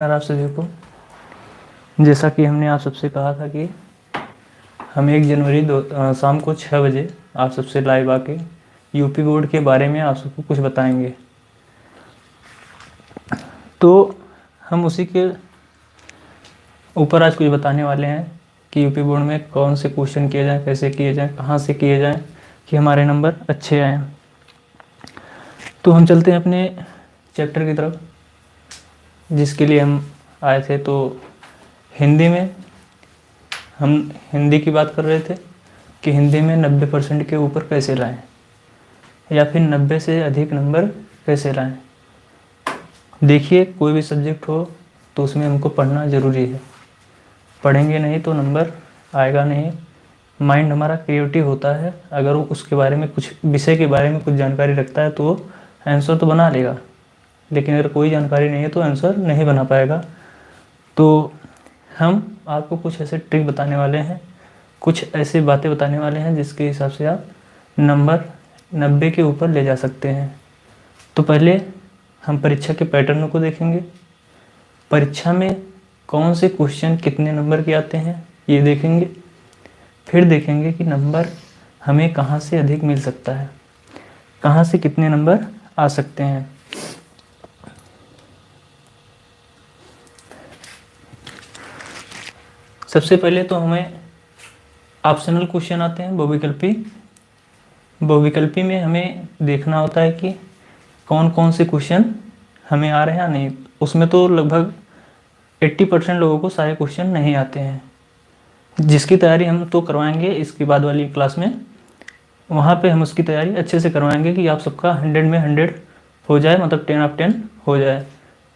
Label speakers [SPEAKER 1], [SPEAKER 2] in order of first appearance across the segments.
[SPEAKER 1] आप सभी को, जैसा कि हमने आप सबसे कहा था कि हम 1 जनवरी शाम को 6 बजे आप सबसे लाइव आके यूपी बोर्ड के बारे में आप सबको कुछ बताएंगे। तो हम उसी के ऊपर आज कुछ बताने वाले हैं कि यूपी बोर्ड में कौन से क्वेश्चन किए जाएँ, कैसे किए जाएँ, कहाँ से किए जाएँ कि हमारे नंबर अच्छे आएँ। तो हम चलते हैं अपने चैप्टर की तरफ जिसके लिए हम आए थे। तो हिंदी में हम हिंदी की बात कर रहे थे कि हिंदी में 90% के ऊपर कैसे लाएं या फिर 90 से अधिक नंबर कैसे लाएं। देखिए, कोई भी सब्जेक्ट हो तो उसमें हमको पढ़ना ज़रूरी है। पढ़ेंगे नहीं तो नंबर आएगा नहीं। माइंड हमारा क्रिएटिव होता है, अगर वो उसके बारे में कुछ विषय के बारे में कुछ जानकारी रखता है तो आंसर तो बना लेगा, लेकिन अगर कोई जानकारी नहीं है तो आंसर नहीं बना पाएगा। तो हम आपको कुछ ऐसे ट्रिक बताने वाले हैं, कुछ ऐसी बातें बताने वाले हैं जिसके हिसाब से आप नंबर 90 के ऊपर ले जा सकते हैं। तो पहले हम परीक्षा के पैटर्न को देखेंगे। परीक्षा में कौन से क्वेश्चन कितने नंबर के आते हैं ये देखेंगे। फिर देखेंगे कि नंबर हमें कहाँ से अधिक मिल सकता है, कहाँ से कितने नंबर आ सकते हैं। सबसे पहले तो हमें ऑप्शनल क्वेश्चन आते हैं, बहुविकल्पी। बहुविकल्पी में हमें देखना होता है कि कौन कौन से क्वेश्चन हमें आ रहे हैं या नहीं। उसमें तो लगभग 80% लोगों को सारे क्वेश्चन नहीं आते हैं, जिसकी तैयारी हम तो करवाएंगे इसके बाद वाली क्लास में। वहाँ पे हम उसकी तैयारी अच्छे से करवाएंगे कि आप सबका 100 में 100 हो जाए, मतलब 10 ऑफ 10 हो जाए।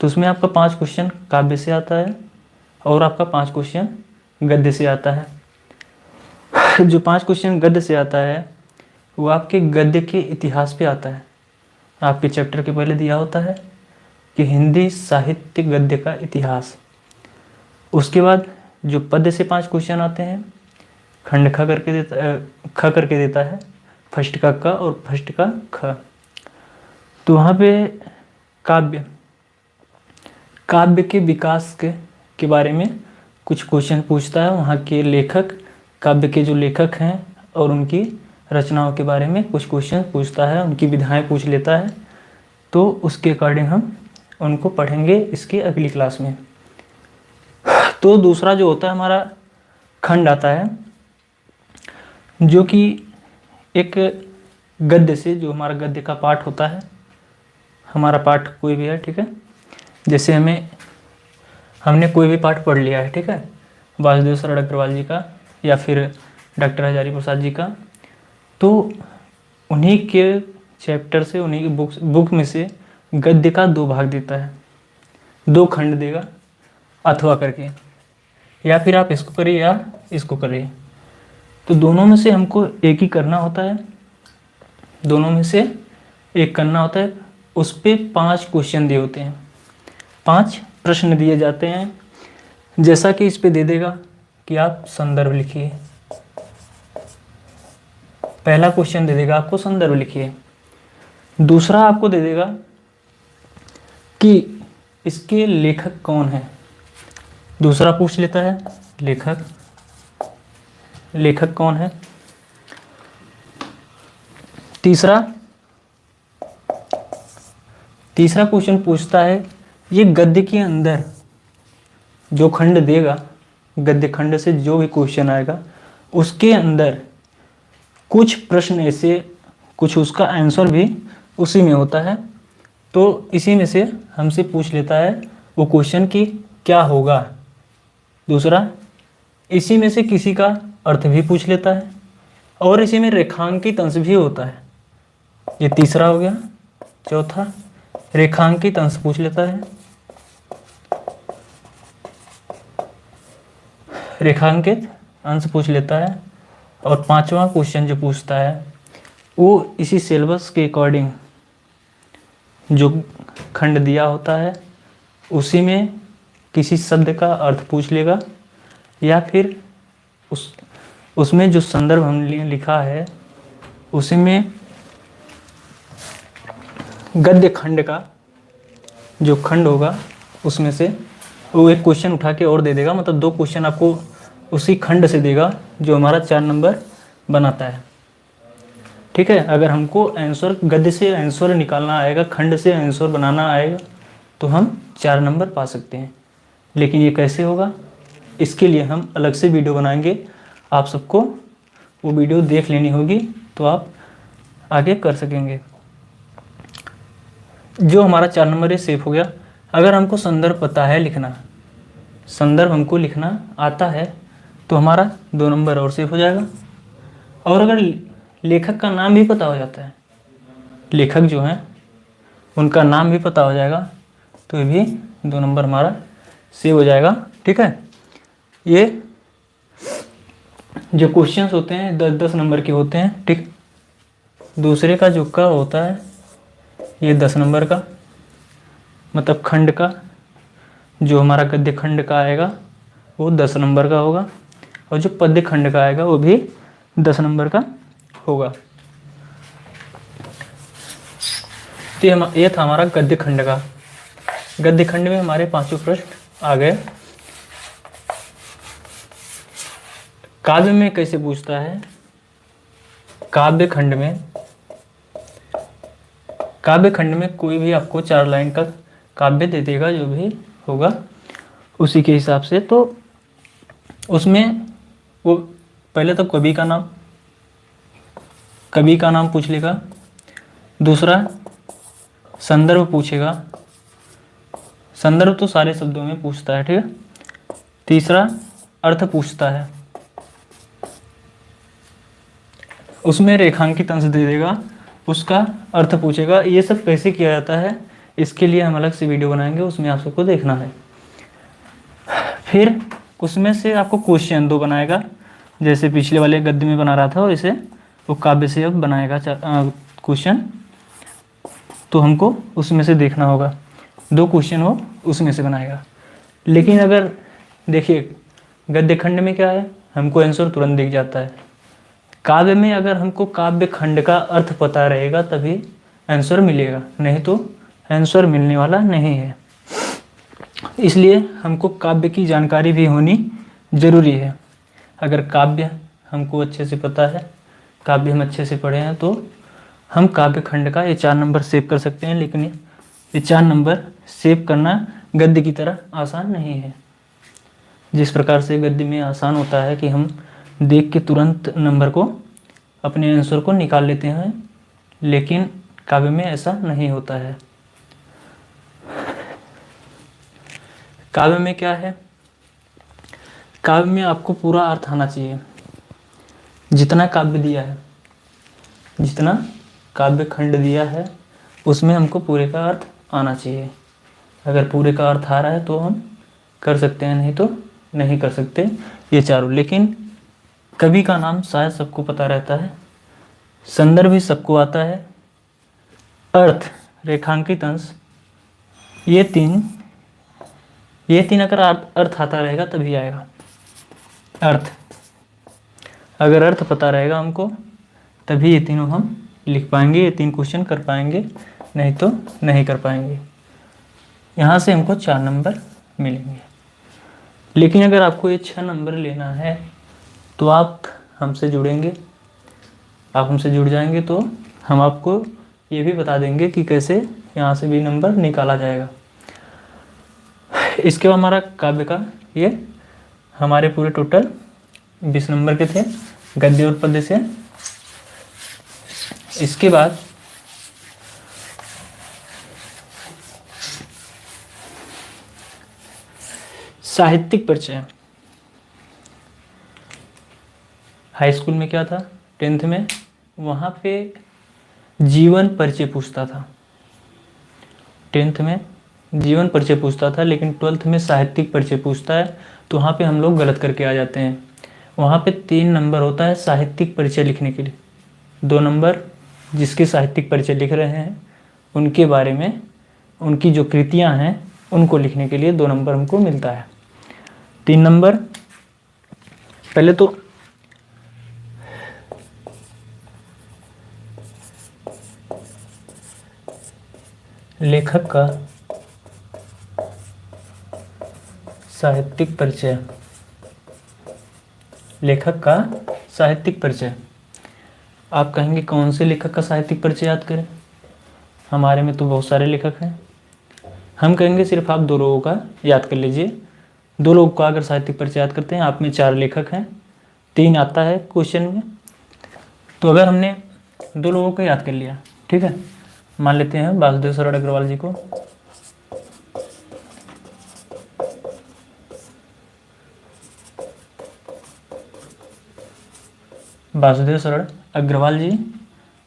[SPEAKER 1] तो उसमें आपका 5 क्वेश्चन काव्य से आता है और आपका 5 क्वेश्चन गद्य से आता है। जो 5 क्वेश्चन गद्य से आता है वो आपके गद्य के इतिहास पे आता है। आपके चैप्टर के पहले दिया होता है कि हिंदी साहित्य गद्य का इतिहास। उसके बाद जो पद्य से 5 क्वेश्चन आते हैं, खंड ख करके देता है, फर्स्ट का क और फर्स्ट का ख। तो वहाँ पे काव्य के विकास के बारे में कुछ क्वेश्चन पूछता है। वहाँ के लेखक, काव्य के जो लेखक हैं और उनकी रचनाओं के बारे में कुछ क्वेश्चन पूछता है, उनकी विधाएं पूछ लेता है। तो उसके अकॉर्डिंग हम उनको पढ़ेंगे इसकी अगली क्लास में। तो दूसरा जो होता है हमारा खंड आता है, जो कि एक गद्य से, जो हमारा गद्य का पाठ होता है, हमारा पाठ कोई भी है, ठीक है। जैसे हमने कोई भी पाठ पढ़ लिया है, ठीक है, वासुदेव शरण अग्रवाल जी का या फिर डॉक्टर हजारी प्रसाद जी का। तो उन्हीं के चैप्टर से, उन्हीं की बुक में से गद्य का 2 भाग देता है, 2 खंड देगा अथवा करके, या फिर आप इसको करिए या इसको करिए। तो दोनों में से हमको एक ही करना होता है, दोनों में से एक करना होता है। उस पर 5 क्वेश्चन दिए होते हैं, 5 प्रश्न दिए जाते हैं। जैसा कि इस पे दे देगा कि आप संदर्भ लिखिए। पहला क्वेश्चन दे देगा आपको संदर्भ लिखिए। दूसरा आपको दे देगा कि इसके लेखक कौन है। दूसरा पूछ लेता है लेखक कौन है। तीसरा क्वेश्चन पूछता है ये गद्य के अंदर जो खंड देगा, गद्य खंड से जो भी क्वेश्चन आएगा उसके अंदर कुछ प्रश्न ऐसे, कुछ उसका आंसर भी उसी में होता है। तो इसी में से हमसे पूछ लेता है वो क्वेश्चन की क्या होगा। दूसरा, इसी में से किसी का अर्थ भी पूछ लेता है और इसी में रेखांकित अंश भी होता है। ये तीसरा हो गया। चौथा, रेखांकित अंश पूछ लेता है। रेखांकित अंश पूछ लेता है। और 5वां क्वेश्चन जो पूछता है वो इसी सिलेबस के अकॉर्डिंग जो खंड दिया होता है उसी में किसी शब्द का अर्थ पूछ लेगा, या फिर उसमें जो संदर्भ हमने लिखा है उसी में गद्य खंड का जो खंड होगा उसमें से वो एक क्वेश्चन उठा के और दे देगा, मतलब 2 क्वेश्चन आपको उसी खंड से देगा जो हमारा 4 नंबर बनाता है। ठीक है, अगर हमको आंसर गद्य से आंसर निकालना आएगा, खंड से आंसर बनाना आएगा, तो हम 4 नंबर पा सकते हैं। लेकिन ये कैसे होगा, इसके लिए हम अलग से वीडियो बनाएंगे, आप सबको वो वीडियो देख लेनी होगी, तो आप आगे कर सकेंगे। जो हमारा 4 नंबर ये सेफ हो गया। अगर हमको संदर्भ पता है लिखना, संदर्भ हमको लिखना आता है, तो हमारा 2 नंबर और सेफ हो जाएगा। और अगर लेखक का नाम भी पता हो जाता है, लेखक जो हैं उनका नाम भी पता हो जाएगा, तो ये भी 2 नंबर हमारा सेव हो जाएगा। ठीक है, ये जो क्वेश्चंस होते हैं 10-10 नंबर के होते हैं। ठीक, दूसरे का जो का होता है ये 10 नंबर का, मतलब खंड का, जो हमारा गद्य खंड का आएगा वो 10 नंबर का होगा, और जो पद्य खंड का आएगा वो भी 10 नंबर का होगा। तो ये था हमारा गद्य खंड का। गद्य खंड में हमारे 5 प्रश्न आ गए। काव्य में कैसे पूछता है, काव्य खंड में कोई भी आपको 4 लाइन का काव्य दे देगा, जो भी होगा उसी के हिसाब से। तो उसमें वो पहले तो कवि का नाम पूछ लेगा, दूसरा संदर्भ पूछेगा, संदर्भ तो सारे शब्दों में पूछता है। ठीक है, तीसरा अर्थ पूछता है, उसमें रेखांकित अंश दे देगा, उसका अर्थ पूछेगा। ये सब कैसे किया जाता है, इसके लिए हम अलग से वीडियो बनाएंगे, उसमें आप सबको देखना है। फिर उसमें से आपको क्वेश्चन 2 बनाएगा, जैसे पिछले वाले गद्य में बना रहा था वैसे वो काव्य से अब बनाएगा क्वेश्चन, तो हमको उसमें से देखना होगा। 2 क्वेश्चन वो उसमें से बनाएगा। लेकिन अगर देखिए गद्य खंड में क्या है, हमको आंसर तुरंत दिख जाता है। काव्य में अगर हमको काव्य खंड का अर्थ पता रहेगा तभी आंसर मिलेगा, नहीं तो आंसर मिलने वाला नहीं है। इसलिए हमको काव्य की जानकारी भी होनी जरूरी है। अगर काव्य हमको अच्छे से पता है, काव्य हम अच्छे से पढ़े हैं, तो हम काव्य खंड का ये 4 नंबर सेव कर सकते हैं। लेकिन ये 4 नंबर सेव करना गद्य की तरह आसान नहीं है। जिस प्रकार से गद्य में आसान होता है कि हम देख के तुरंत नंबर को, अपने आंसर को निकाल लेते हैं, लेकिन काव्य में ऐसा नहीं होता है। काव्य में क्या है, काव्य में आपको पूरा अर्थ आना चाहिए। जितना काव्य दिया है, जितना काव्य खंड दिया है, उसमें हमको पूरे का अर्थ आना चाहिए। अगर पूरे का अर्थ आ रहा है तो हम कर सकते हैं, नहीं तो नहीं कर सकते ये चारों। लेकिन कवि का नाम शायद सबको पता रहता है, संदर्भ भी सबको आता है, अर्थ, रेखांकित अंश, ये तीन अगर अर्थ आता रहेगा तभी आएगा। अर्थ, अगर अर्थ पता रहेगा हमको तभी ये तीनों हम लिख पाएंगे, ये 3 क्वेश्चन कर पाएंगे, नहीं तो नहीं कर पाएंगे। यहाँ से हमको 4 नंबर मिलेंगे। लेकिन अगर आपको ये 6 नंबर लेना है तो आप हमसे जुड़ेंगे, आप हमसे जुड़ जाएंगे तो हम आपको ये भी बता देंगे कि कैसे यहाँ से भी नंबर निकाला जाएगा। इसके बाद हमारा काव्य का ये हमारे पूरे टोटल 20 नंबर के थे गद्य और पद्य से। इसके बाद साहित्यिक परिचय। हाई स्कूल में क्या था, 10th में, वहाँ पे जीवन परिचय पूछता था। 10th में जीवन परिचय पूछता था, लेकिन 12th में साहित्यिक परिचय पूछता है, तो वहाँ पे हम लोग गलत करके आ जाते हैं। वहाँ पे 3 नंबर होता है साहित्यिक परिचय लिखने के लिए। 2 नंबर जिसके साहित्यिक परिचय लिख रहे हैं उनके बारे में, उनकी जो कृतियाँ हैं उनको लिखने के लिए 2 नंबर हमको मिलता है। 3 नंबर पहले तो लेखक का साहित्यिक परिचय, लेखक का साहित्यिक परिचय। आप कहेंगे कौन से लेखक का साहित्यिक परिचय याद करें, हमारे में तो बहुत सारे लेखक हैं। हम कहेंगे सिर्फ आप 2 लोगों का याद कर लीजिए। 2 लोगों का अगर साहित्यिक परिचय याद करते हैं, आप में 4 लेखक हैं, 3 आता है क्वेश्चन में। तो अगर हमने 2 लोगों को याद कर लिया, ठीक है, मान लेते हैं वासुदेव शरण अग्रवाल जी को। वासुदेव शरण अग्रवाल जी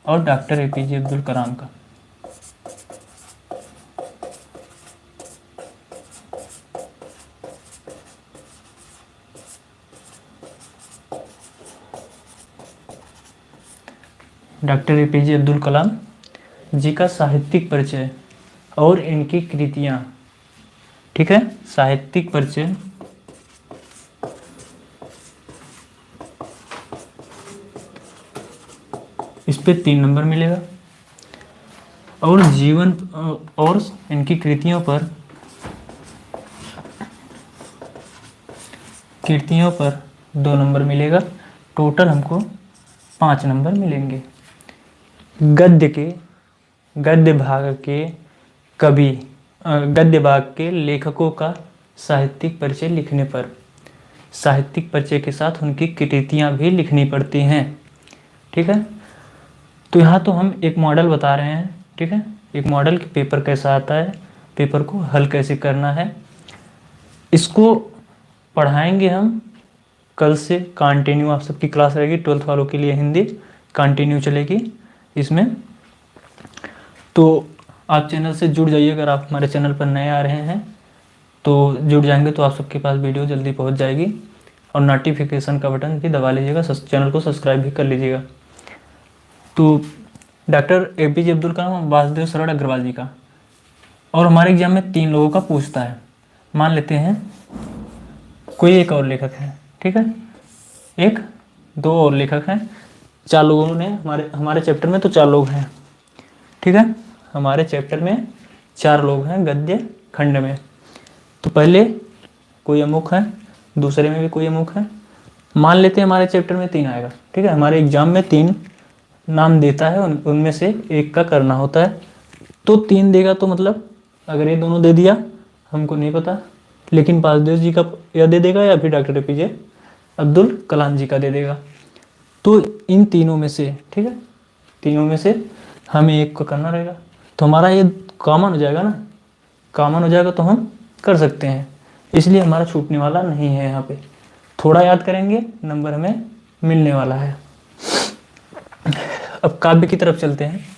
[SPEAKER 1] और डॉक्टर एपीजे अब्दुल कलाम का। डॉक्टर एपीजे अब्दुल कलाम जी का साहित्यिक परिचय और इनकी कृतियां, ठीक है, साहित्यिक परिचय इस पे 3 नंबर मिलेगा, और जीवन और इनकी कृतियों पर 2 नंबर मिलेगा। टोटल हमको 5 नंबर मिलेंगे। गद्य भाग के लेखकों का साहित्यिक परिचय लिखने पर साहित्यिक परिचय के साथ उनकी कृतियां भी लिखनी पड़ती हैं, ठीक है। तो यहाँ तो हम एक मॉडल बता रहे हैं, ठीक है, एक मॉडल के पेपर कैसा आता है, पेपर को हल कैसे करना है, इसको पढ़ाएंगे हम कल से। कंटिन्यू आप सबकी क्लास रहेगी, 12th वालों के लिए हिंदी कंटिन्यू चलेगी इसमें। तो आप चैनल से जुड़ जाइए, अगर आप हमारे चैनल पर नए आ रहे हैं तो जुड़ जाएंगे तो आप सबके पास वीडियो जल्दी पहुंच जाएगी। और नोटिफिकेशन का बटन भी दबा लीजिएगा, चैनल को सब्सक्राइब भी कर लीजिएगा। तो डॉक्टर एपीजे अब्दुल कलाम, वासुदेव शरण अग्रवाल जी का, और हमारे एग्जाम में 3 लोगों का पूछता है। मान लेते हैं कोई एक और लेखक है, ठीक है, 1-2 और लेखक हैं, 4 लोगों ने हमारे चैप्टर में तो 4 लोग हैं, ठीक है, हमारे चैप्टर में 4 लोग हैं गद्य खंड में। तो पहले कोई अमुक है, दूसरे में भी कोई अमुक है, मान लेते हैं हमारे चैप्टर में 3 आएगा, ठीक है। हमारे एग्जाम में 3 नाम देता है, उनमें से एक का करना होता है। तो 3 देगा तो मतलब अगर ये दोनों दे दिया हमको नहीं पता, लेकिन वासुदेव जी का या दे देगा या फिर डॉक्टर एपीजे अब्दुल कलाम जी का दे देगा। तो इन तीनों में से, ठीक है, तीनों में से हमें एक को करना रहेगा। तो हमारा ये कॉमन हो जाएगा ना, कॉमन हो जाएगा तो हम कर सकते हैं, इसलिए हमारा छूटने वाला नहीं है। यहाँ पे थोड़ा याद करेंगे, नंबर हमें मिलने वाला है। अब काव्य की तरफ चलते हैं।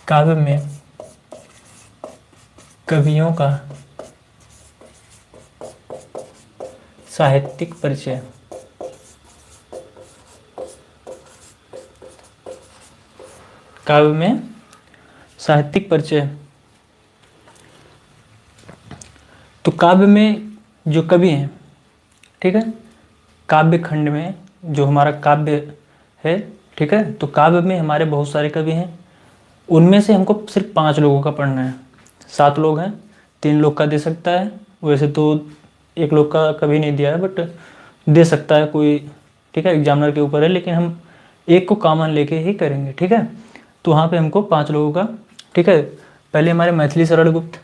[SPEAKER 1] काव्य में कवियों का साहित्यिक परिचय। काव्य में साहित्यिक परिचय, तो काव्य में जो कवि हैं, ठीक है, काव्य खंड में जो हमारा काव्य है, ठीक है, तो काव्य में हमारे बहुत सारे कवि हैं, उनमें से हमको सिर्फ 5 लोगों का पढ़ना है। 7 लोग हैं, 3 लोग का दे सकता है, वैसे तो 1 लोग का कभी नहीं दिया है, बट दे सकता है कोई, ठीक है, एग्जामिनर के ऊपर है, लेकिन हम एक को कॉमन लेके ही करेंगे, ठीक है। तो वहाँ पे हमको 5 लोगों का, ठीक है, पहले हमारे मैथिली शरण गुप्त,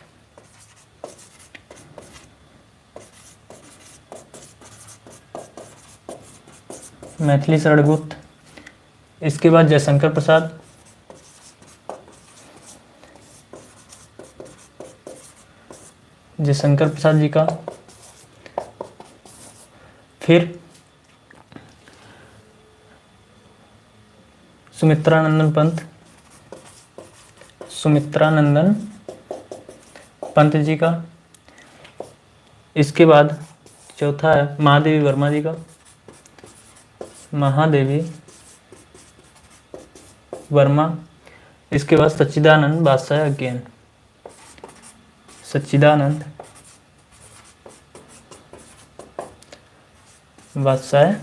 [SPEAKER 1] इसके बाद जयशंकर प्रसाद, जी का, फिर सुमित्रानंदन पंत जी का, इसके बाद चौथा है महादेवी वर्मा जी का, इसके बाद सच्चिदानंद बादशाह अगेन, वात्स्यायन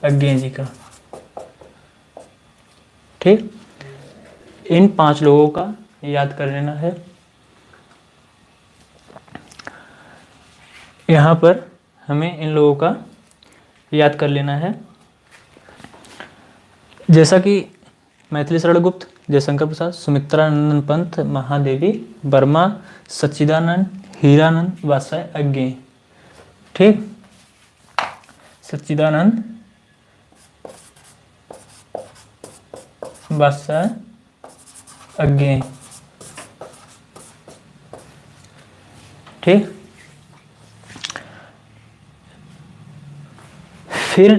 [SPEAKER 1] अज्ञे जी का। ठीक, इन 5 लोगों का याद कर लेना है। यहाँ पर हमें इन लोगों का याद कर लेना है, जैसा कि मैथिली शरण गुप्त, जयशंकर प्रसाद, सुमित्रा नंदन पंत, महादेवी वर्मा, सच्चिदानंद, हीरानंद, वात्स्यायन अज्ञे। ठीक, सच्चिदानंद, वात्स्यायन अज्ञे। ठीक, फिर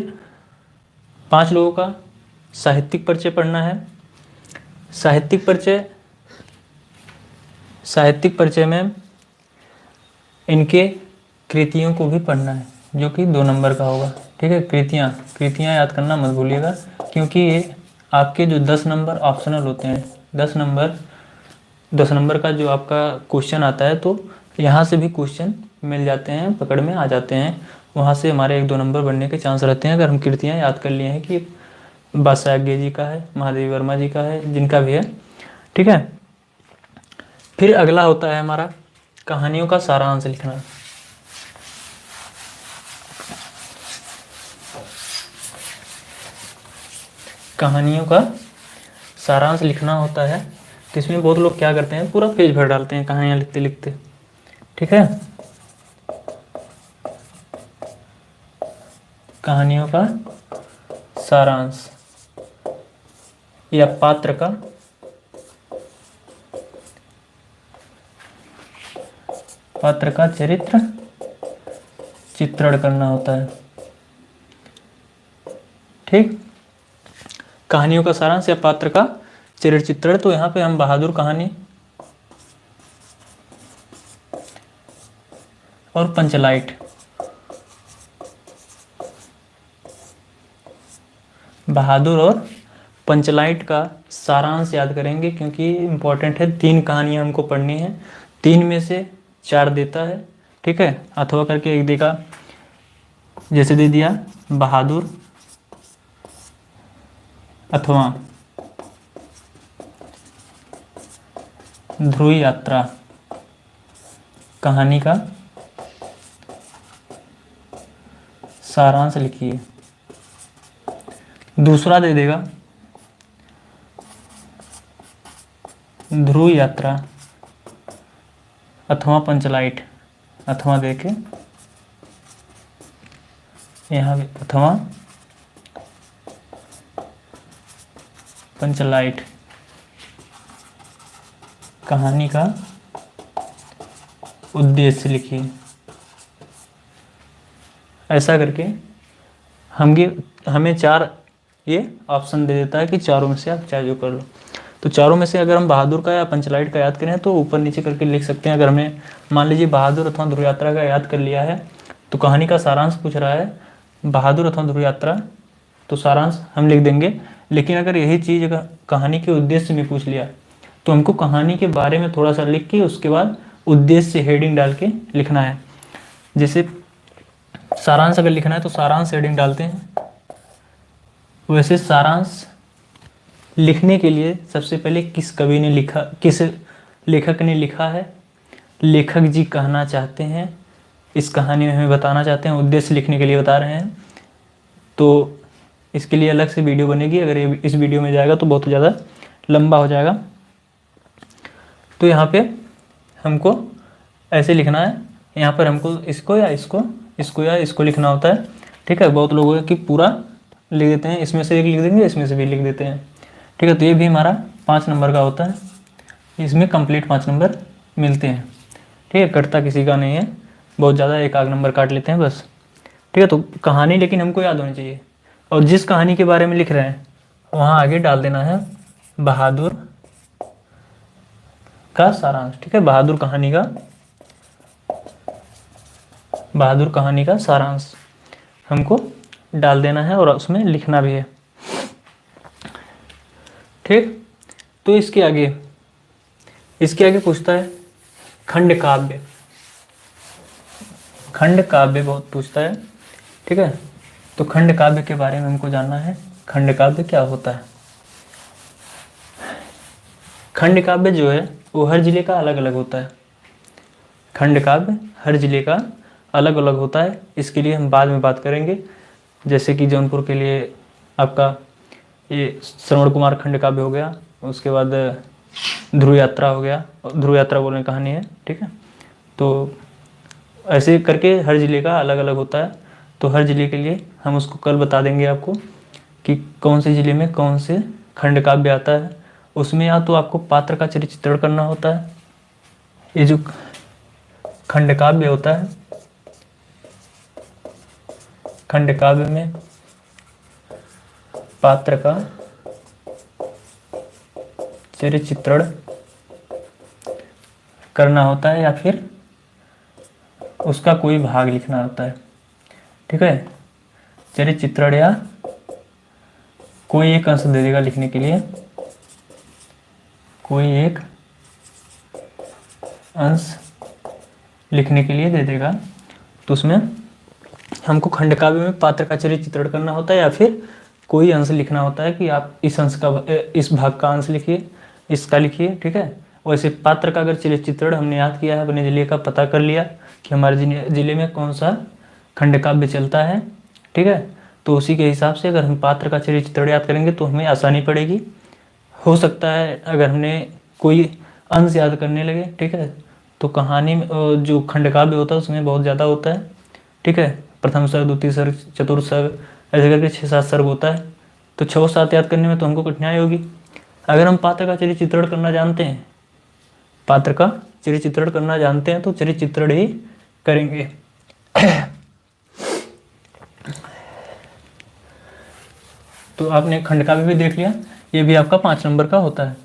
[SPEAKER 1] 5 लोगों का साहित्यिक परिचय पढ़ना है। साहित्यिक परिचय में इनके कृतियों को भी पढ़ना है, जो कि 2 नंबर का होगा। ठीक है, कृतियाँ याद करना मत भूलिएगा, क्योंकि ये आपके जो 10 नंबर ऑप्शनल होते हैं, 10 नंबर का जो आपका क्वेश्चन आता है, तो यहाँ से भी क्वेश्चन मिल जाते हैं, पकड़ में आ जाते हैं। वहाँ से हमारे 1-2 नंबर बनने के चांस रहते हैं, अगर हम कृतियाँ याद कर लिए हैं कि वात्स्यायन अज्ञे जी का है, महादेवी वर्मा जी का है, जिनका भी है। ठीक है, फिर अगला होता है हमारा कहानियों का सारांश लिखना। कहानियों का सारांश लिखना होता है, तो इसमें बहुत लोग क्या करते हैं, पूरा पेज भर डालते हैं कहानियाँ लिखते लिखते। ठीक है, कहानियों का सारांश या पात्र का चरित्र चित्रण करना होता है। ठीक, कहानियों का सारांश या पात्र का चरित्र चित्रण। तो यहाँ पे हम बहादुर कहानी और पंचलाइट, बहादुर और पंचलाइट का सारांश याद करेंगे, क्योंकि इम्पोर्टेंट है। 3 कहानियाँ हमको पढ़नी है, 3 में से 4 देता है। ठीक है, अथवा करके एक देगा, जैसे दे दिया बहादुर अथवा ध्रुव यात्रा कहानी का सारांश लिखिए। दूसरा दे देगा ध्रुव यात्रा अथवा पंचलाइट, अथवा देके यहाँ भी अथवा पंचलाइट कहानी का उद्देश्य लिखिए। ऐसा करके हमें 4 ये ऑप्शन दे देता है कि चारों में से आप चाहे जो कर लो। तो चारों में से अगर हम बहादुर का या पंचलाइट का याद करें तो ऊपर नीचे करके लिख सकते हैं। अगर हमें मान लीजिए बहादुर अथवा ध्रुव यात्रा का याद कर लिया है, तो कहानी का सारांश पूछ रहा है बहादुर अथवा ध्रुव यात्रा, तो सारांश हम लिख देंगे। लेकिन अगर यही चीज़ अगर कहानी के उद्देश्य में पूछ लिया, तो हमको कहानी के बारे में थोड़ा सा लिख के उसके बाद उद्देश्य हेडिंग डाल के लिखना है। जैसे सारांश अगर लिखना है तो सारांश हेडिंग डालते हैं, वैसे सारांश लिखने के लिए सबसे पहले किस कवि ने लिखा, किस लेखक ने लिखा है, लेखक जी कहना चाहते हैं, इस कहानी में हमें बताना चाहते हैं, उद्देश्य लिखने के लिए बता रहे हैं। तो इसके लिए अलग से वीडियो बनेगी, अगर ये इस वीडियो में जाएगा तो बहुत ज़्यादा लंबा हो जाएगा। तो यहाँ पे हमको ऐसे लिखना है, यहाँ पर हमको इसको या इसको लिखना होता है। ठीक है, बहुत लोग हैं कि पूरा लिख देते हैं, इसमें से एक लिख देंगे, इसमें से भी लिख देते हैं। ठीक है, तो ये भी हमारा 5 नंबर का होता है, इसमें कंप्लीट 5 नंबर मिलते हैं। ठीक है, कटता किसी का नहीं है, बहुत ज़्यादा 1 नंबर काट लेते हैं बस। ठीक है, तो कहानी लेकिन हमको याद होनी चाहिए, और जिस कहानी के बारे में लिख रहे हैं वहाँ आगे डाल देना है बहादुर का सारांश। ठीक है, बहादुर कहानी का सारांश हमको डाल देना है और उसमें लिखना भी है। ठीक, तो इसके आगे पूछता है खंड काव्य, खंड काव्य बहुत पूछता है, ठीक है। तो खंड काव्य के बारे में हमको जानना है, खंड काव्य क्या होता है। खंड काव्य जो है वो हर जिले का अलग अलग होता है, खंड काव्य हर जिले का अलग अलग होता है। इसके लिए हम बाद में बात करेंगे। जैसे कि जौनपुर के लिए आपका ये श्रवण कुमार खंड काव्य हो गया, उसके बाद ध्रुव यात्रा हो गया, ध्रुव यात्रा बोलने की कहानी है, ठीक है। तो ऐसे करके हर ज़िले का अलग अलग होता है। तो हर ज़िले के लिए हम उसको कल बता देंगे आपको कि कौन से ज़िले में कौन से खंड काव्य आता है। उसमें या तो आपको पात्र का चरित्र चित्रण करना होता है, ये जो खंड काव्य होता है, खंड काव्य में पात्र का चरित्र चित्रण करना होता है या फिर उसका कोई भाग लिखना होता है, ठीक है। चरित्र चित्रण या कोई एक अंश दे देगा लिखने के लिए, कोई एक अंश लिखने के लिए दे देगा। तो उसमें हमको खंड काव्य में पात्र का चरित्र चित्रण करना होता है या फिर कोई अंश लिखना होता है कि आप इस अंश का, इस भाग का अंश लिखिए, इसका लिखिए, ठीक है। वैसे पात्र का अगर चरित्र चित्रण हमने याद किया है, अपने ज़िले का पता कर लिया कि हमारे ज़िले में कौन सा खंड काव्य चलता है, ठीक है। तो उसी के हिसाब से अगर हम पात्र का चरित्र चित्रण याद करेंगे तो हमें आसानी पड़ेगी। हो सकता है अगर हमने कोई अंश याद करने लगे, ठीक है, तो कहानी में जो खंड काव्य होता है उसमें बहुत ज़्यादा होता है, ठीक है। प्रथम सर्ग, द्वितीय सर्ग, चतुर्थ सर्ग, ऐसे करके 6-7 सर्ग होता है। तो 6-7 याद करने में तो हमको कठिनाई होगी। अगर हम पात्र का चरित्र चित्रण करना जानते हैं, पात्र का चरित्र चित्रण करना जानते हैं तो चरित्र चित्रण ही करेंगे। तो आपने खंड काव्य भी देख लिया, ये भी आपका 5 नंबर का होता है,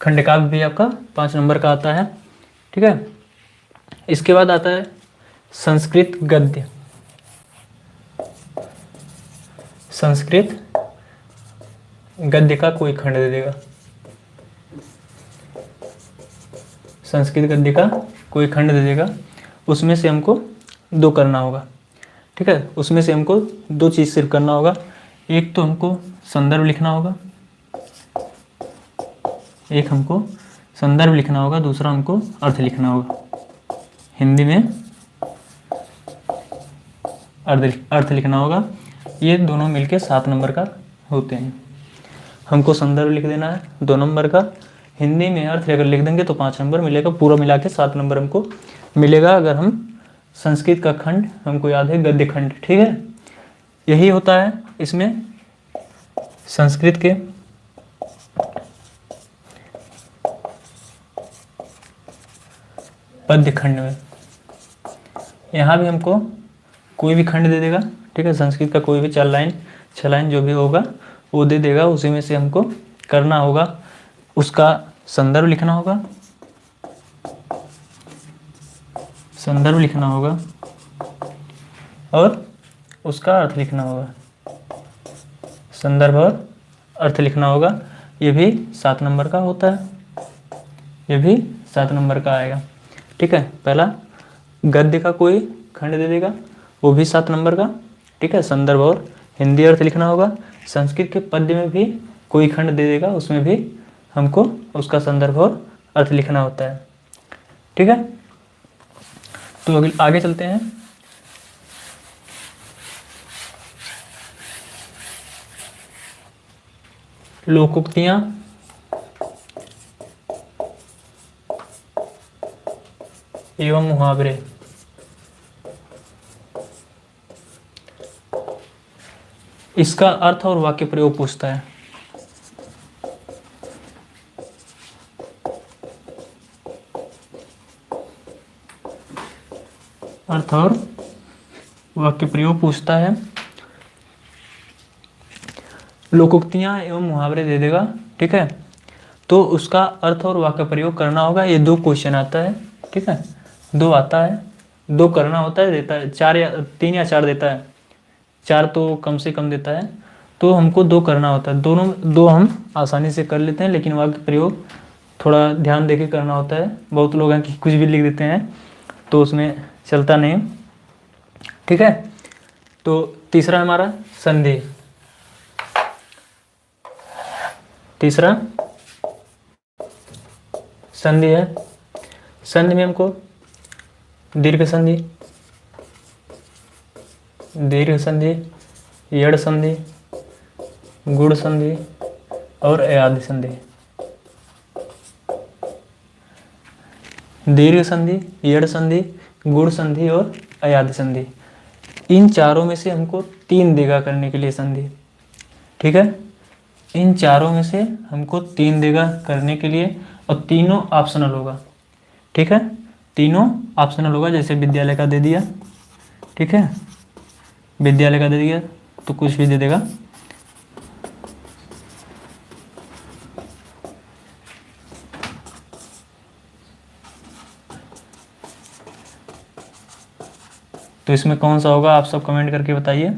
[SPEAKER 1] खंड काव्य भी आपका 5 नंबर का आता है, ठीक है। इसके बाद आता है संस्कृत गद्य। संस्कृत गद्य का कोई खंड दे देगा, संस्कृत गद्य का कोई खंड दे देगा, उसमें से हमको 2 करना होगा, ठीक है। उसमें से हमको 2 चीज़ सिर्फ करना होगा। एक तो हमको संदर्भ लिखना होगा, एक हमको संदर्भ लिखना होगा, दूसरा हमको अर्थ लिखना होगा। हिंदी में अर्थ लिखना होगा। ये दोनों मिलके 7 नंबर का होते हैं। हमको संदर्भ लिख देना है 2 नंबर का, हिंदी में अर्थ अगर लिख देंगे तो 5 नंबर मिलेगा, पूरा मिला के 7 नंबर हमको मिलेगा। अगर हम संस्कृत का खंड हमको याद है गद्य खंड, ठीक है। यही होता है इसमें संस्कृत के पद्य खंड में। यहाँ भी हमको कोई भी खंड दे देगा, ठीक है। संस्कृत का कोई भी 4 लाइन 6 लाइन जो भी होगा वो दे देगा, उसी में से हमको करना होगा। उसका संदर्भ लिखना होगा, संदर्भ लिखना होगा और उसका अर्थ लिखना होगा, संदर्भ और अर्थ लिखना होगा। ये भी 7 नंबर का होता है, ये भी 7 नंबर का आएगा, ठीक है। पहला गद्य का कोई खंड दे देगा, वो भी 7 नंबर का, ठीक है। संदर्भ और हिंदी अर्थ लिखना होगा। संस्कृत के पद्य में भी कोई खंड दे देगा, उसमें भी हमको उसका संदर्भ और अर्थ लिखना होता है, ठीक है। तो अगले आगे चलते हैं। लोकोक्तियां एवं मुहावरे। इसका अर्थ और वाक्य प्रयोग पूछता है। अर्थ और वाक्य प्रयोग पूछता है। लोकोक्तियां एवं मुहावरे दे देगा, ठीक है। तो उसका अर्थ और वाक्य प्रयोग करना होगा। ये 2 क्वेश्चन आता है, ठीक है। 2 आता है, 2 करना होता है, देता है 4 या 3 या 4 देता है, 4 तो कम से कम देता है। तो हमको 2 करना होता है, दोनों 2 हम आसानी से कर लेते हैं, लेकिन वाक्य प्रयोग थोड़ा ध्यान देके करना होता है। बहुत लोग हैं कि कुछ भी लिख देते हैं तो उसमें चलता नहीं। ठीक है, तो तीसरा हमारा संधि। तीसरा संधि है। संधि में हमको दीर्घ संधि, दीर्घ संधि, यड़ संधि, गुण संधि और अयादि संधि। दीर्घ संधि, यड़ संधि, गुण संधि और अयादि संधि, इन चारों में से हमको 3 देगा करने के लिए संधि। ठीक है, इन चारों में से हमको 3 देगा करने के लिए, और तीनों ऑप्शनल होगा। ठीक है, तीनों ऑप्शनल होगा। जैसे विद्यालय का दे दिया, ठीक है, विद्यालय का दे दिया तो कुछ भी दे देगा। तो इसमें कौन सा होगा, आप सब कमेंट करके बताइए।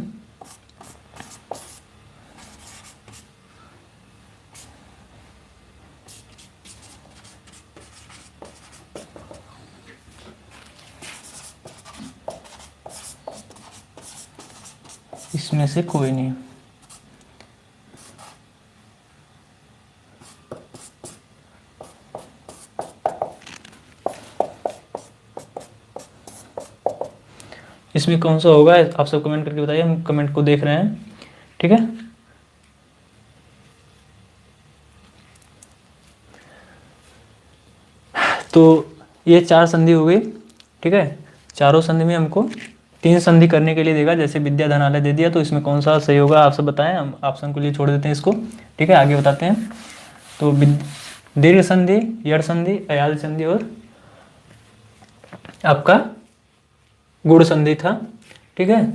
[SPEAKER 1] इसमें से कोई नहीं। इसमें कौन सा होगा, आप सब कमेंट करके बताइए, हम कमेंट को देख रहे हैं। ठीक है, तो ये 4 संधि हो गई। ठीक है, चारों संधि में हमको 3 संधि करने के लिए देगा। जैसे विद्या धनालय दे दिया, तो इसमें कौन सा सही होगा आप सब बताएं, हम ऑप्शन के लिए छोड़ देते हैं इसको। ठीक है, आगे बताते हैं। तो दीर्घ संधि, यड़ संधि, अयादि संधि और आपका गुण संधि था। ठीक है,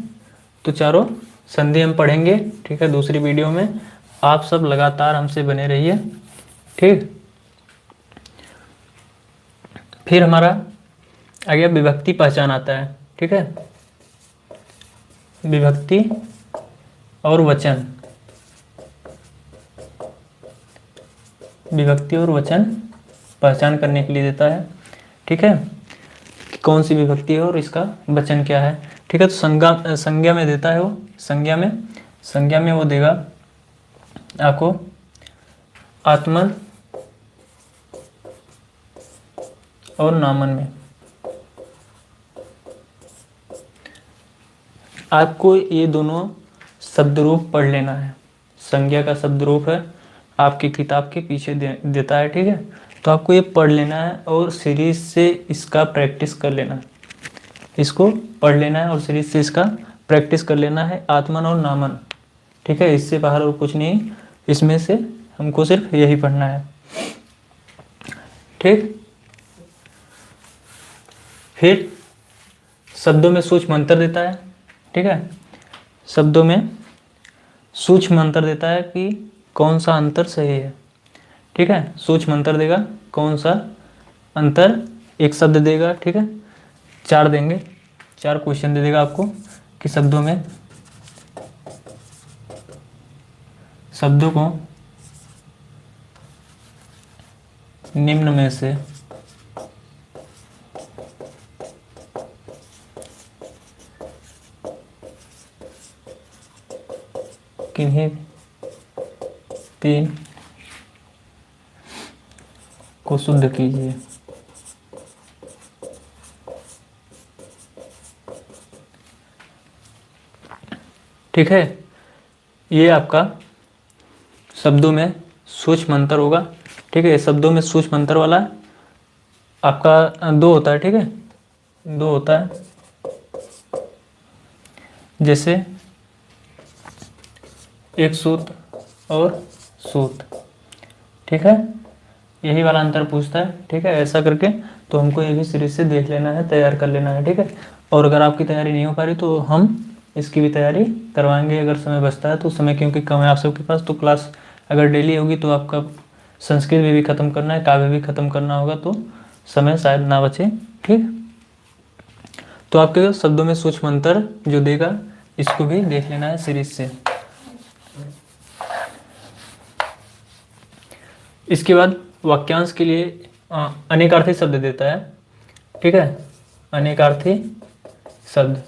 [SPEAKER 1] तो चारों संधि हम पढ़ेंगे। ठीक है, दूसरी वीडियो में। आप सब लगातार हमसे बने रहिए। ठीक, फिर हमारा आ गया विभक्ति पहचान आता है। ठीक है, विभक्ति और वचन, विभक्ति और वचन पहचान करने के लिए देता है। ठीक है, कौन सी विभक्ति है और इसका वचन क्या है। ठीक है, तो संज्ञा में देता है वो। संज्ञा में वो देगा आपको आत्मन और नामन में। आपको ये दोनों शब्द रूप पढ़ लेना है। संज्ञा का शब्द रूप है, आपकी किताब के पीछे देता है। ठीक है, तो आपको ये पढ़ लेना है और सीरीज से इसका प्रैक्टिस कर लेना है। इसको पढ़ लेना है और सीरीज से इसका प्रैक्टिस कर लेना है, आत्मन और नामन। ठीक है, इससे बाहर और कुछ नहीं, इसमें से हमको सिर्फ यही पढ़ना है। ठीक, फिर शब्दों में सूक्ष्म अंतर देता है। ठीक है, शब्दों में सूक्ष्म अंतर देता है कि कौन सा अंतर सही है। ठीक है, सूक्ष्म अंतर देगा, कौन सा अंतर, एक शब्द देगा। ठीक है, 4 देंगे, 4 क्वेश्चन दे देगा आपको कि शब्दों को निम्न में से किन्हीं 3 को शुद्ध कीजिए। ठीक है, ये आपका शब्दों में सूक्ष्म अंतर होगा। ठीक है, शब्दों में सूक्ष्म अंतर वाला आपका 2 होता है। ठीक है, 2 होता है। जैसे एक सूत और सूत। ठीक है, यही वाला अंतर पूछता है। ठीक है, ऐसा करके तो हमको ये भी सीरीज से देख लेना है, तैयार कर लेना है। ठीक है, और अगर आपकी तैयारी नहीं हो पा रही तो हम इसकी भी तैयारी करवाएंगे अगर समय बचता है तो। समय क्योंकि कम है आप सबके पास, तो क्लास अगर डेली होगी तो आपका संस्कृत भी ख़त्म करना है, काव्य भी ख़त्म करना होगा, तो समय शायद ना बचे। ठीक, तो आपके शब्दों में सूक्ष्म अंतर जो देगा इसको भी देख लेना है सीरीज से। इसके बाद वाक्यांश के लिए अनेकार्थी शब्द देता है, ठीक है, अनेकार्थी शब्द।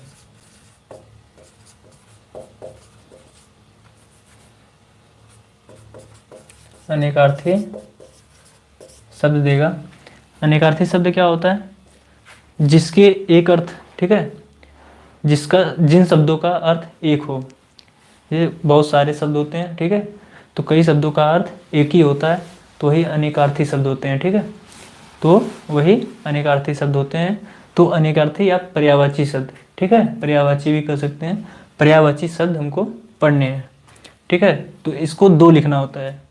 [SPEAKER 1] अनेकार्थी शब्द देगा। अनेकार्थी शब्द क्या होता है? जिसके एक अर्थ, ठीक है, जिसका जिन शब्दों का अर्थ एक हो। ये बहुत सारे शब्द होते हैं, ठीक है, तो कई शब्दों का अर्थ एक ही होता है, तो वही अनेकार्थी शब्द होते हैं, ठीक है, तो वही अनेकार्थी शब्द होते हैं। तो अनेकार्थी या पर्यायवाची शब्द, ठीक है, पर्यायवाची भी कर सकते हैं, पर्यायवाची शब्द हमको पढ़ने हैं, ठीक है। तो इसको 2 लिखना होता है,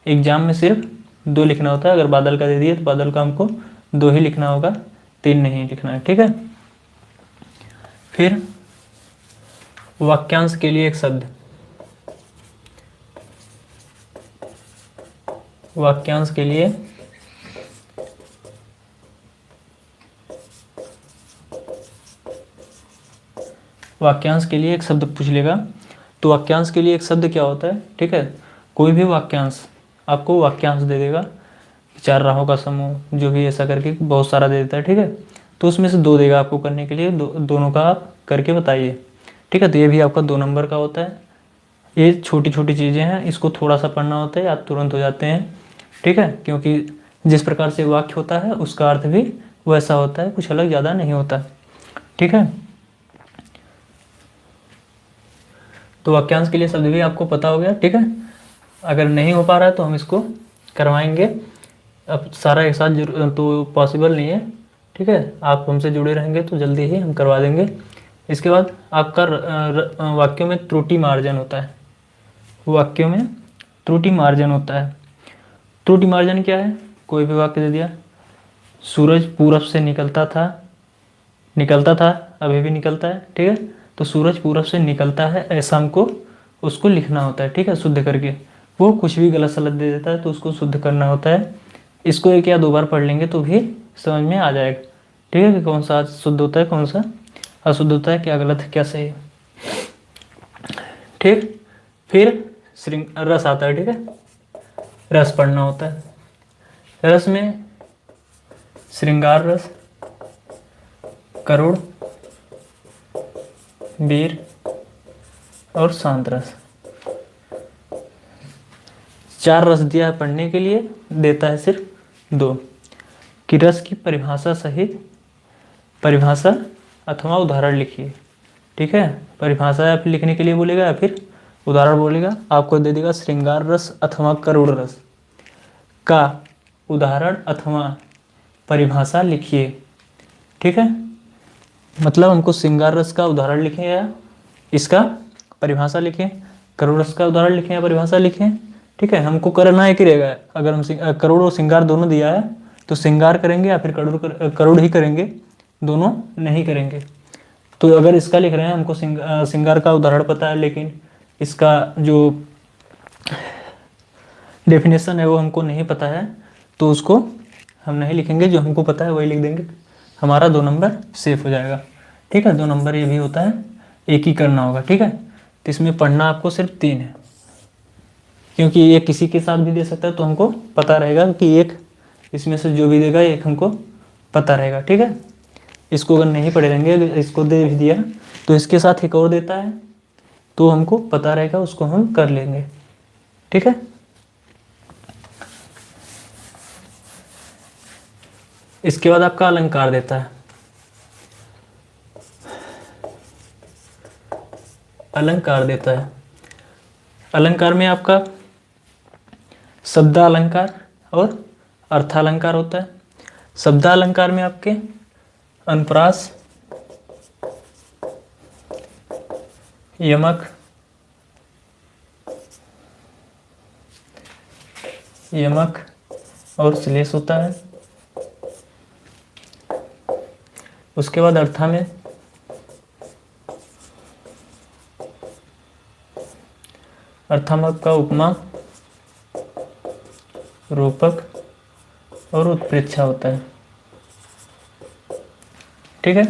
[SPEAKER 1] एग्जाम में सिर्फ 2 लिखना होता है। अगर बादल का दे दिए तो बादल का हमको 2 ही लिखना होगा, 3 नहीं लिखना है, ठीक है। फिर वाक्यांश के लिए एक शब्द, वाक्यांश के लिए वाक्यांश के लिए एक शब्द पूछ लेगा। तो वाक्यांश के लिए एक शब्द क्या होता है, ठीक है, कोई भी वाक्यांश आपको वाक्यांश दे देगा, 4 राहों का समूह, जो भी ऐसा करके बहुत सारा दे देता है, ठीक है। तो उसमें से 2 देगा आपको करने के लिए, दोनों का आप करके बताइए, ठीक है। तो ये भी आपका 2 नंबर का होता है। ये छोटी छोटी चीज़ें हैं, इसको थोड़ा सा पढ़ना होता है, आप तुरंत हो जाते हैं, ठीक है, क्योंकि जिस प्रकार से वाक्य होता है उसका अर्थ भी वैसा होता है, कुछ अलग ज़्यादा नहीं होता, ठीक है। तो वाक्यांश के लिए शब्द भी आपको पता हो गया, ठीक है। अगर नहीं हो पा रहा है तो हम इसको करवाएंगे, अब सारा एक साथ तो पॉसिबल नहीं है, ठीक है। आप हमसे जुड़े रहेंगे तो जल्दी ही हम करवा देंगे। इसके बाद आपका वाक्यों में त्रुटि मार्जन होता है, वाक्यों में त्रुटि मार्जन होता है। त्रुटि मार्जन क्या है? कोई भी वाक्य दे दिया, सूरज पूरब से निकलता था, अभी भी निकलता है, ठीक है, तो सूरज पूरब से निकलता है, ऐसा हमको उसको लिखना होता है, ठीक है, शुद्ध करके। वो कुछ भी गलत सलत दे देता है तो उसको शुद्ध करना होता है। इसको 1 या 2 बार पढ़ लेंगे तो भी समझ में आ जाएगा, ठीक है, कि कौन सा शुद्ध होता है, कौन सा अशुद्ध होता है, क्या गलत है क्या सही है, ठीक। फिर रस आता है, ठीक है, रस पढ़ना होता है। रस में श्रृंगार रस, करुण, वीर और शांत रस। 4 रस दिया है पढ़ने के लिए, देता है सिर्फ 2। कि रस की परिभाषा सहित परिभाषा अथवा उदाहरण लिखिए, ठीक है। परिभाषा आप लिखने के लिए बोलेगा या फिर उदाहरण बोलेगा। आपको दे देगा श्रृंगार रस अथवा करुण रस का उदाहरण अथवा परिभाषा लिखिए, ठीक है। मतलब हमको श्रृंगार रस का उदाहरण लिखें या इसका परिभाषा लिखें, करुण रस का उदाहरण लिखें या परिभाषा लिखें, ठीक है। हमको करना एक ही रहेगा। अगर हम करुण और श्रृंगार दोनों दिया है तो श्रृंगार करेंगे या फिर करुण ही करेंगे, दोनों नहीं करेंगे। तो अगर इसका लिख रहे हैं, हमको श्रृंगार का उदाहरण पता है लेकिन इसका जो डेफिनेशन है वो हमको नहीं पता है, तो उसको हम नहीं लिखेंगे, जो हमको पता है वही लिख देंगे, हमारा 2 नंबर सेफ हो जाएगा, ठीक है। 2 नंबर ये भी होता है, एक ही करना होगा, ठीक है। तो इसमें पढ़ना आपको सिर्फ 3 है, क्योंकि ये किसी के साथ भी दे सकता है, तो हमको पता रहेगा कि एक इसमें से जो भी देगा एक हमको पता रहेगा, ठीक है। इसको अगर नहीं पढ़े रहेंगे, अगर इसको दे भी दिया तो इसके साथ एक और देता है तो हमको पता रहेगा, उसको हम कर लेंगे, ठीक है। इसके बाद आपका अलंकार देता है। अलंकार देता है, अलंकार में आपका शब्दालंकार और अर्थालंकार होता है। शब्दालंकार में आपके अनुप्रास, यमक, और श्लेष होता है। उसके बाद अर्था में आपका उपमा, रूपक और उत्प्रेक्षा होता है, ठीक है।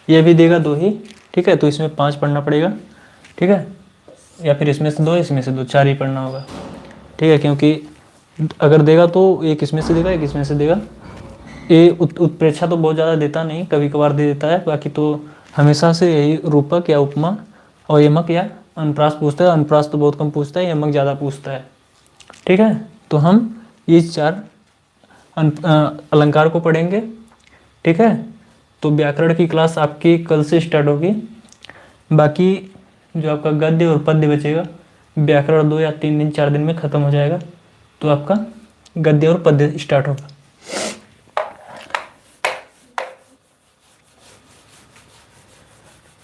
[SPEAKER 1] ये भी देगा 2 ही, ठीक है। तो इसमें 5 पढ़ना पड़ेगा, ठीक है, या फिर इसमें से 2, इसमें से 2, 4 ही पढ़ना होगा, ठीक है, क्योंकि अगर देगा तो एक इसमें से देगा, एक इसमें से देगा। ये उत्प्रेक्षा तो बहुत ज़्यादा देता नहीं, कभी कभार दे देता है, बाकी तो हमेशा से यही रूपक या उपमा और यमक या अनुप्रास पूछता है। अनुप्रास तो बहुत कम पूछता है, यमक ज़्यादा पूछता है। ठीक है, तो हम ये 4 अलंकार को पढ़ेंगे। ठीक है, तो व्याकरण की क्लास आपकी कल से स्टार्ट होगी। बाकी जो आपका गद्य और पद्य बचेगा, व्याकरण 2 या 3 दिन 4 दिन में ख़त्म हो जाएगा, तो आपका गद्य और पद्य स्टार्ट होगा।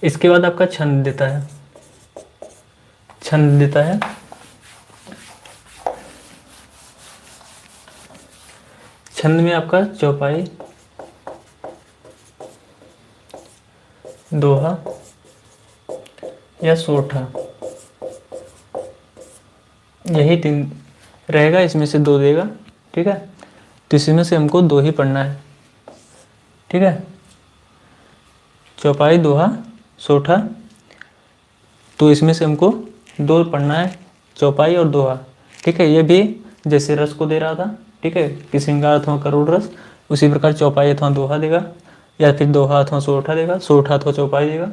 [SPEAKER 1] इसके बाद आपका छंद देता है। छंद देता है, छंद में आपका चौपाई, दोहा या सोठा, यही 3 रहेगा, इसमें से 2 देगा। ठीक है, तो इसमें से हमको 2 ही पढ़ना है। ठीक है, चौपाई, दोहा, सोठा, तो इसमें से हमको 2 पढ़ना है, चौपाई और दोहा। ठीक है, ये भी जैसे रस को दे रहा था, ठीक है, कि श्रृंगार अथवा करुण रस, उसी प्रकार चौपाई अथवा दोहा देगा, या फिर दोहा अथवा सोठा देगा, सोठा अथवा चौपाई देगा।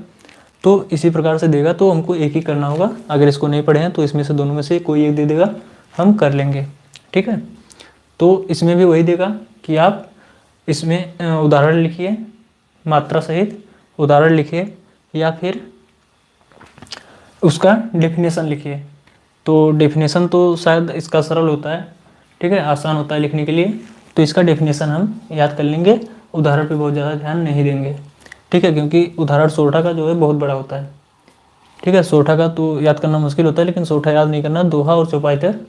[SPEAKER 1] तो इसी प्रकार से देगा, तो हमको एक ही करना होगा। अगर इसको नहीं पढ़े हैं तो इसमें से दोनों में से कोई एक दे देगा, हम कर लेंगे। ठीक है, तो इसमें भी वही देगा कि आप इसमें उदाहरण लिखिए, मात्रा सहित उदाहरण लिखिए, या फिर उसका डेफिनेशन लिखिए। तो डेफिनेशन तो शायद इसका सरल होता है, ठीक है, आसान होता है लिखने के लिए, तो इसका डेफिनेशन हम याद कर लेंगे, उदाहरण पे बहुत ज़्यादा ध्यान नहीं देंगे। ठीक है, क्योंकि उदाहरण सोठा का जो है बहुत बड़ा होता है। ठीक है, सोठा का तो याद करना मुश्किल होता है, लेकिन सोठा याद नहीं करना, दोहा और चौपाई तक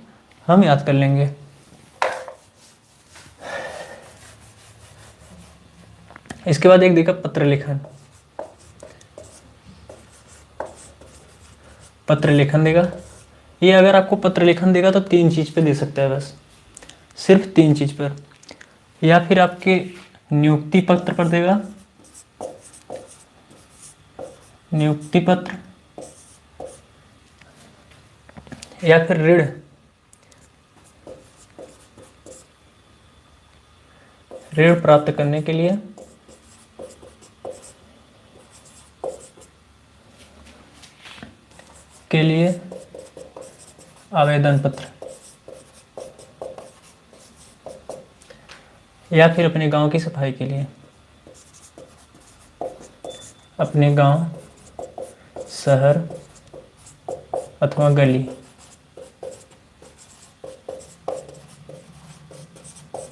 [SPEAKER 1] हम याद कर लेंगे। इसके बाद एक देखा पत्र लेखन। पत्र लेखन देगा, ये अगर आपको पत्र लेखन देगा तो 3 चीज़ पे दे सकता है, बस सिर्फ 3 चीज़ पर। या फिर आपके नियुक्ति पत्र पर देगा, नियुक्ति पत्र, या फिर ऋण, ऋण प्राप्त करने के लिए, आवेदन पत्र, या फिर अपने गांव की सफाई के लिए, अपने गांव, शहर अथवा गली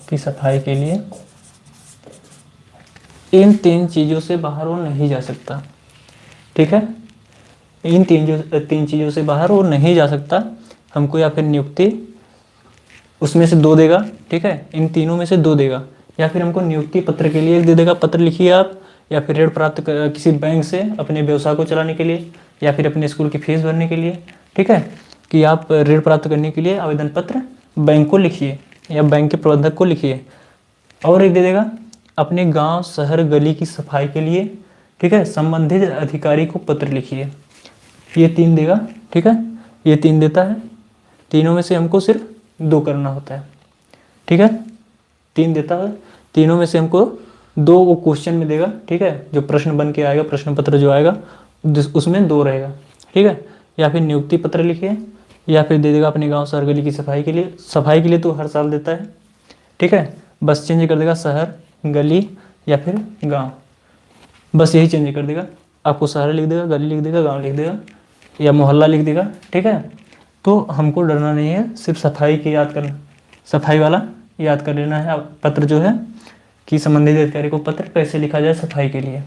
[SPEAKER 1] की सफाई के लिए। इन 3 चीज़ों से बाहर वो नहीं जा सकता। ठीक है, इन 3 चीज़ों से बाहर वो नहीं जा सकता। हमको या फिर नियुक्ति, उसमें से 2 देगा। ठीक है, इन तीनों में से 2 देगा, या फिर हमको नियुक्ति पत्र के लिए 1 दे देगा, पत्र लिखिए आप, या फिर ऋण प्राप्त किसी बैंक से अपने व्यवसाय को चलाने के लिए, या फिर अपने स्कूल की फीस भरने के लिए। ठीक है, कि आप ऋण प्राप्त करने के लिए आवेदन पत्र बैंक को लिखिए या बैंक के प्रबंधक को लिखिए। और एक दे देगा अपने गांव, शहर, गली की सफाई के लिए। ठीक है, संबंधित अधिकारी को पत्र लिखिए। ये 3 देगा। ठीक है, ये 3 देता है। तीनों में से हमको सिर्फ 2 करना होता है। ठीक है, 3 देता है, तीनों में से हमको 2 वो क्वेश्चन में देगा। ठीक है, जो प्रश्न बन के आएगा, प्रश्न पत्र जो आएगा उसमें 2 रहेगा। ठीक है, या फिर नियुक्ति पत्र लिखिए, या फिर दे देगा अपने गांव, शहर, गली की सफाई के लिए। सफाई के लिए तो हर साल देता है। ठीक है, बस चेंज कर देगा शहर, गली या फिर गांव, बस यही चेंज कर देगा। आपको शहर लिख देगा, गली लिख देगा, गांव लिख देगा, या मोहल्ला लिख देगा। ठीक है, तो हमको डरना नहीं है, सिर्फ सफाई की याद करना, सफाई वाला याद कर लेना है। पत्र जो है कि संबंधित अधिकारी को पत्र कैसे लिखा जाए सफाई के लिए।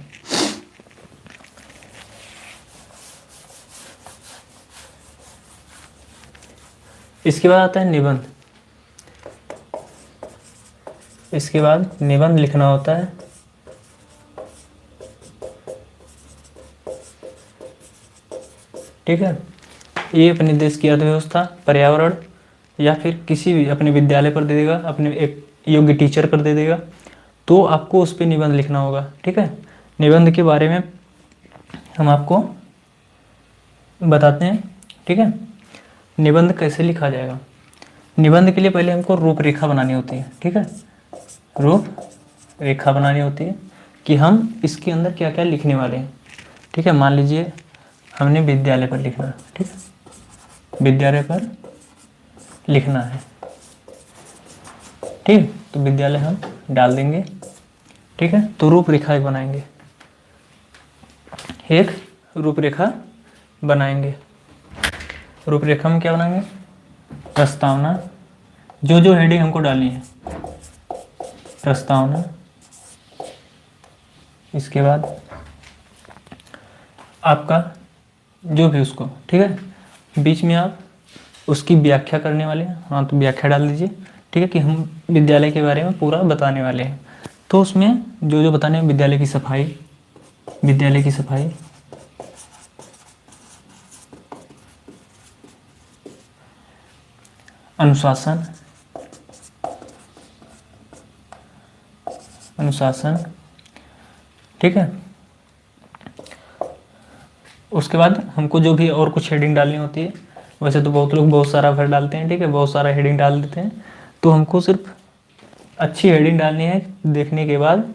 [SPEAKER 1] इसके बाद आता है निबंध। इसके बाद निबंध लिखना होता है। ठीक है, ये अपने देश की अर्थव्यवस्था, पर्यावरण, या फिर किसी भी अपने विद्यालय पर दे देगा, अपने एक योग्य टीचर पर दे देगा, तो आपको उस पर निबंध लिखना होगा। ठीक है, निबंध के बारे में हम आपको बताते हैं। ठीक है, निबंध कैसे लिखा जाएगा। निबंध के लिए पहले हमको रूपरेखा बनानी होती है, ठीक है, रूपरेखा बनानी होती है कि हम इसके अंदर क्या क्या लिखने वाले हैं, ठीक है। मान लीजिए हमने विद्यालय पर लिखना है, ठीक है, विद्यालय पर लिखना है, ठीक, तो विद्यालय हम डाल देंगे, ठीक है। तो रूपरेखा एक बनाएंगे, एक रूपरेखा बनाएंगे। रूपरेखा में क्या बनाएंगे, प्रस्तावना, जो जो हेडिंग हमको डालनी है, प्रस्तावना, इसके बाद आपका जो भी उसको, ठीक है, बीच में आप उसकी व्याख्या करने वाले हैं, हाँ तो व्याख्या डाल दीजिए, ठीक है, कि हम विद्यालय के बारे में पूरा बताने वाले हैं। तो उसमें जो जो बताने हैं, विद्यालय की सफाई, विद्यालय की सफाई, अनुशासन, अनुशासन, ठीक है। उसके बाद हमको जो भी और कुछ हेडिंग डालनी होती है, वैसे तो बहुत लोग बहुत सारा भर डालते हैं, ठीक है, बहुत सारा हेडिंग डाल देते हैं, तो हमको सिर्फ अच्छी हेडिंग डालनी है। देखने के बाद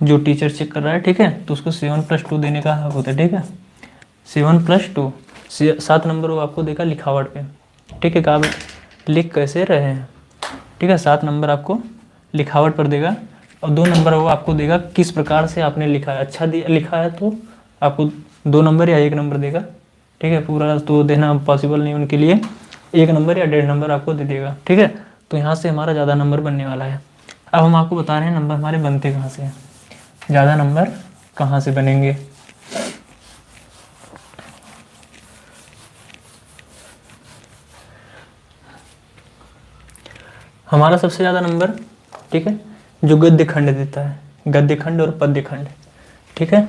[SPEAKER 1] जो टीचर चेक कर रहा है, ठीक है, तो उसको 7+2 देने का हक होता है, ठीक है, 7+2, 7 नंबर वो आपको देगा लिखावट पे, ठीक है, आप लिख कैसे रहे हैं, ठीक है, 7 नंबर आपको लिखावट पर देगा, और 2 नंबर वो आपको देगा किस प्रकार से आपने लिखा है। अच्छा लिखा है तो आपको 2 नंबर या 1 नंबर देगा, ठीक है, पूरा तो देना पॉसिबल नहीं उनके लिए, 1 नंबर या 1.5 नंबर आपको दे देगा, ठीक है। तो यहाँ से हमारा ज़्यादा नंबर बनने वाला है। अब हम आपको बता रहे हैं नंबर हमारे बनते कहाँ से हैं, ज़्यादा नंबर कहाँ से बनेंगे। हमारा सबसे ज़्यादा नंबर, ठीक है, जो गद्य खंड देता है, गद्य खंड और पद्य खंड, ठीक है,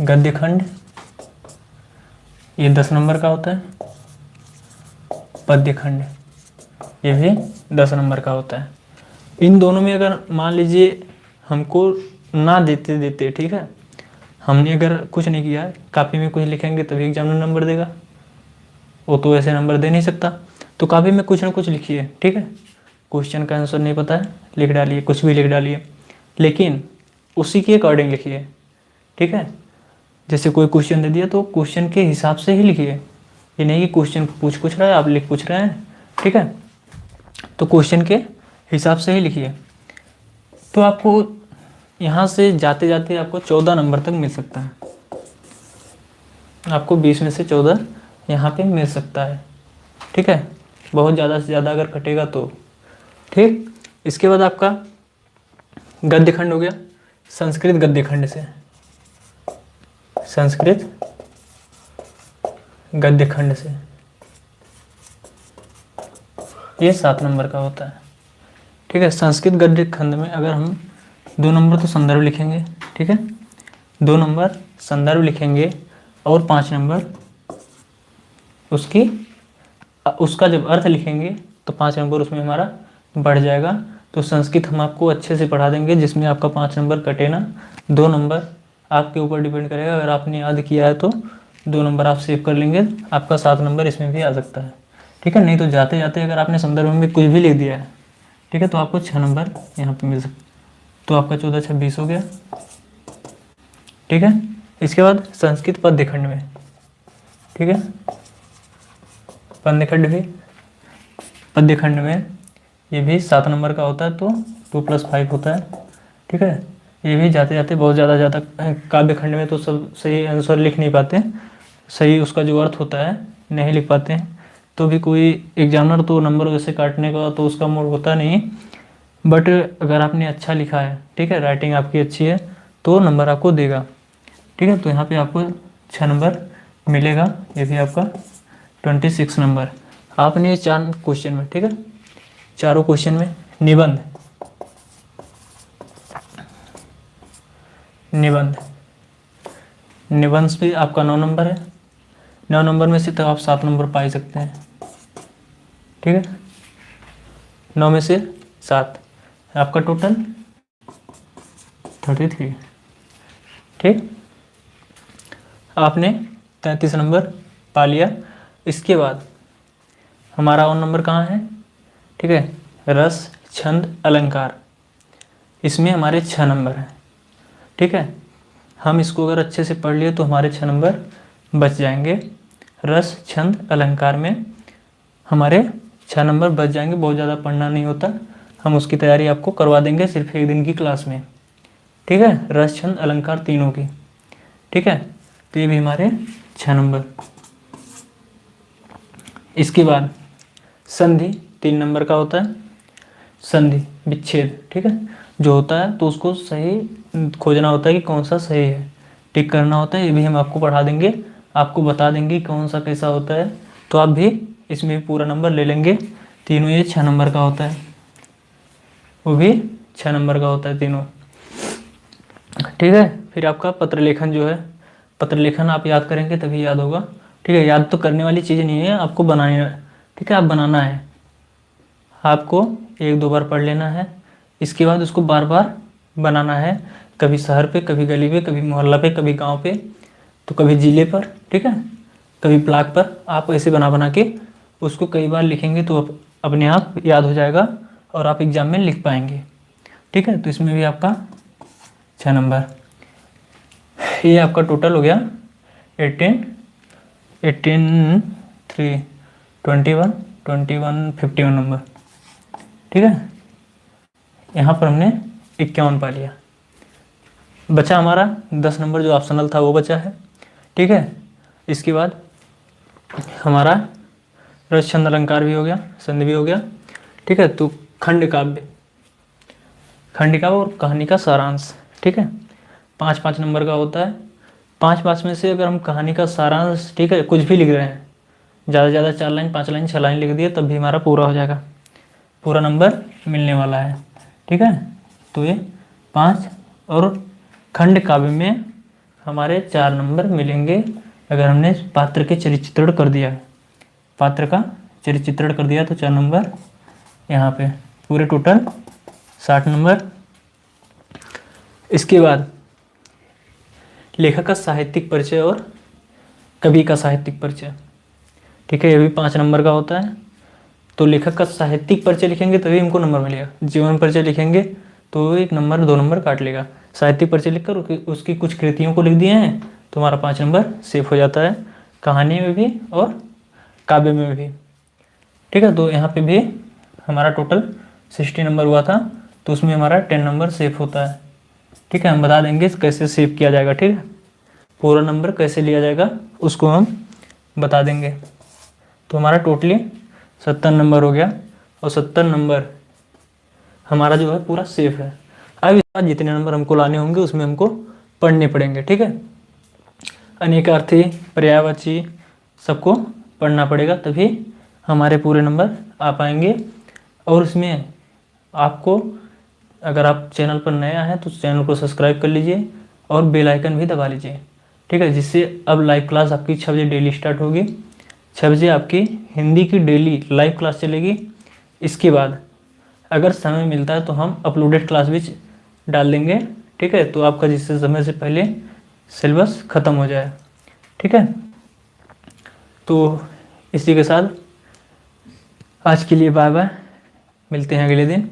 [SPEAKER 1] गद्य खंड ये 10 नंबर का होता है, पद्य खंड ये भी 10 नंबर का होता है। इन दोनों में अगर मान लीजिए हमको ना देते, ठीक है, हमने अगर कुछ नहीं किया, कापी में कुछ लिखेंगे तभी एग्जामिनर नंबर देगा, वो तो ऐसे नंबर दे नहीं सकता। तो कापी में कुछ ना कुछ लिखिए, ठीक है, क्वेश्चन का आंसर नहीं पता है लिख डालिए, कुछ भी लिख डालिए, लेकिन उसी के अकॉर्डिंग लिखिए, ठीक है। जैसे कोई क्वेश्चन दे दिया तो क्वेश्चन के हिसाब से ही लिखिए, ये नहीं कि क्वेश्चन पूछ रहा है आप लिख पूछ रहे हैं, ठीक है, तो क्वेश्चन के हिसाब से ही लिखिए। तो आपको यहाँ से जाते जाते आपको 14 नंबर तक मिल सकता है, आपको 20 में से 14 यहाँ पे मिल सकता है, ठीक है, बहुत ज़्यादा से ज़्यादा अगर कटेगा तो, ठीक। इसके बाद आपका गद्य खंड हो गया, संस्कृत गद्य खंड से, संस्कृत गद्य खंड से ये 7 नंबर का होता है, ठीक है। संस्कृत गद्य खंड में अगर हम 2 नंबर तो संदर्भ लिखेंगे, ठीक है, 2 नंबर संदर्भ लिखेंगे और 5 नंबर उसका जब अर्थ लिखेंगे तो 5 नंबर उसमें हमारा बढ़ जाएगा। तो संस्कृत हम आपको अच्छे से पढ़ा देंगे जिसमें आपका 5 नंबर कटे ना, 2 नंबर आपके ऊपर डिपेंड करेगा, अगर आपने याद किया है तो 2 नंबर आप सेव कर लेंगे, आपका 7 नंबर इसमें भी आ सकता है, ठीक है। नहीं तो जाते जाते अगर आपने संदर्भ में कुछ भी लिख दिया है, ठीक है, तो आपको 6 नंबर यहाँ पे मिल सकता है, तो आपका 14 6 20 हो गया, ठीक है। इसके बाद संस्कृत पद्य खंड में, ठीक है, पद्य खंड में ये भी 7 नंबर का होता है, तो 2+5 होता है, ठीक है। ये भी जाते जाते बहुत ज़्यादा काव्य खंड में तो सब सही आंसर लिख नहीं पाते, सही उसका जो अर्थ होता है नहीं लिख पाते हैं, तो भी कोई एग्जामिनर तो नंबर वैसे काटने का तो उसका मूड होता नहीं, बट अगर आपने अच्छा लिखा है, ठीक है, राइटिंग आपकी अच्छी है तो नंबर आपको देगा, ठीक है। तो यहाँ पे आपको 6 नंबर मिलेगा, ये भी आपका 26 नंबर। आपने ये 4 क्वेश्चन में, ठीक है, चारों क्वेश्चन में निबंध पे आपका 9 नंबर है, 9 नंबर में से तो आप 7 नंबर पा ही सकते हैं, ठीक है, 9 में से 7 आपका टोटल 33, ठीक। आपने 33 नंबर पा लिया। इसके बाद हमारा ऑन नंबर कहाँ है, ठीक है, रस छंद अलंकार, इसमें हमारे 6 नंबर हैं, ठीक है। हम इसको अगर अच्छे से पढ़ लिए तो हमारे 6 नंबर बच जाएंगे। रस छंद अलंकार में हमारे 6 नंबर बच जाएंगे, बहुत ज़्यादा पढ़ना नहीं होता, हम उसकी तैयारी आपको करवा देंगे सिर्फ 1 दिन की क्लास में, ठीक है, रस छंद अलंकार तीनों की, ठीक है। तो ये भी हमारे 6 नंबर। इसके बाद संधि 3 नंबर का होता है, संधि विच्छेद, ठीक है, जो होता है तो उसको सही खोजना होता है कि कौन सा सही है, टिक करना होता है, ये भी हम आपको पढ़ा देंगे, आपको बता देंगे कौन सा कैसा होता है, तो आप भी इसमें भी पूरा नंबर ले लेंगे। तीनों ये 6 नंबर का होता है, वो भी 6 नंबर का होता है तीनों, ठीक है। फिर आपका पत्र लेखन जो है, पत्र लेखन आप याद करेंगे तभी याद होगा, ठीक है, याद तो करने वाली चीज़ नहीं है, आपको बनानी है, ठीक है, आप बनाना है, आपको 1-2 बार पढ़ लेना है, इसके बाद उसको बार बार बनाना है, कभी शहर पे, कभी गली पे, कभी मोहल्ला पे, कभी गांव पे, तो कभी जिले पर, ठीक है, कभी ब्लॉक पर, आप ऐसे बना बना के उसको कई बार लिखेंगे तो अपने आप याद हो जाएगा और आप एग्ज़ाम में लिख पाएंगे, ठीक है। तो इसमें भी आपका 6 नंबर, ये आपका टोटल हो गया 18, 18, 3, 21, 21, 51 नंबर, ठीक है। यहाँ पर हमने 51 पा लिया, बचा हमारा 10 नंबर जो ऑप्शनल था वो बचा है, ठीक है। इसके बाद हमारा रस छंद अलंकार भी हो गया, संधि भी हो गया, ठीक है। तो खंड काव्य, खंड काव्य और कहानी का सारांश, ठीक है, 5-5 नंबर का होता है। 5-5 में से अगर हम कहानी का सारांश, ठीक है, कुछ भी लिख रहे हैं, ज़्यादा से ज़्यादा 4 लाइन, 5 लाइन, 6 लाइन लिख दिए तब भी हमारा पूरा हो जाएगा, पूरा नंबर मिलने वाला है, ठीक है। तो ये 5 और खंड काव्य में हमारे 4 नंबर मिलेंगे अगर हमने पात्र के चरित्र चित्रण कर दिया, पात्र का चरित्र चित्रण कर दिया तो 4 नंबर यहाँ पे, पूरे टोटल 60 नंबर। इसके बाद लेखक का साहित्यिक परिचय और कवि का साहित्यिक परिचय, ठीक है, ये भी 5 नंबर का होता है। तो लेखक का साहित्यिक परिचय लिखेंगे तभी हमको नंबर मिलेगा, जीवन परिचय लिखेंगे तो 1 नंबर 2 नंबर काट लेगा, साहित्यिक परिचय लिखकर उसकी कुछ कृतियों को लिख दिए हैं तो हमारा 5 नंबर सेफ हो जाता है, कहानी में भी और काव्य में भी, ठीक है। तो यहाँ पे भी हमारा टोटल 60 नंबर हुआ था, तो उसमें हमारा 10 नंबर सेफ होता है, ठीक है। हम बता देंगे कैसे सेव किया जाएगा, ठीक है, पूरा नंबर कैसे लिया जाएगा उसको हम बता देंगे। तो हमारा टोटली 70 नंबर हो गया और 70 नंबर हमारा जो है पूरा सेफ है। अब इसके बाद जितने नंबर हमको लाने होंगे उसमें हमको पढ़ने पड़ेंगे, ठीक है, अनेकार्थी, पर्यायवाची सबको पढ़ना पड़ेगा तभी हमारे पूरे नंबर आ पाएंगे। और इसमें आपको, अगर आप चैनल पर नया हैं तो चैनल को सब्सक्राइब कर लीजिए और बेल आइकन भी दबा लीजिए, ठीक है, जिससे अब लाइव क्लास आपकी 6 बजे डेली स्टार्ट होगी, 6 बजे आपकी हिंदी की डेली लाइव क्लास चलेगी। इसके बाद अगर समय मिलता है तो हम अपलोडेड क्लास भी डाल देंगे, ठीक है, तो आपका जिससे समय से पहले सिलेबस ख़त्म हो जाए, ठीक है। तो इसी के साथ आज के लिए बाय बाय, मिलते हैं अगले दिन।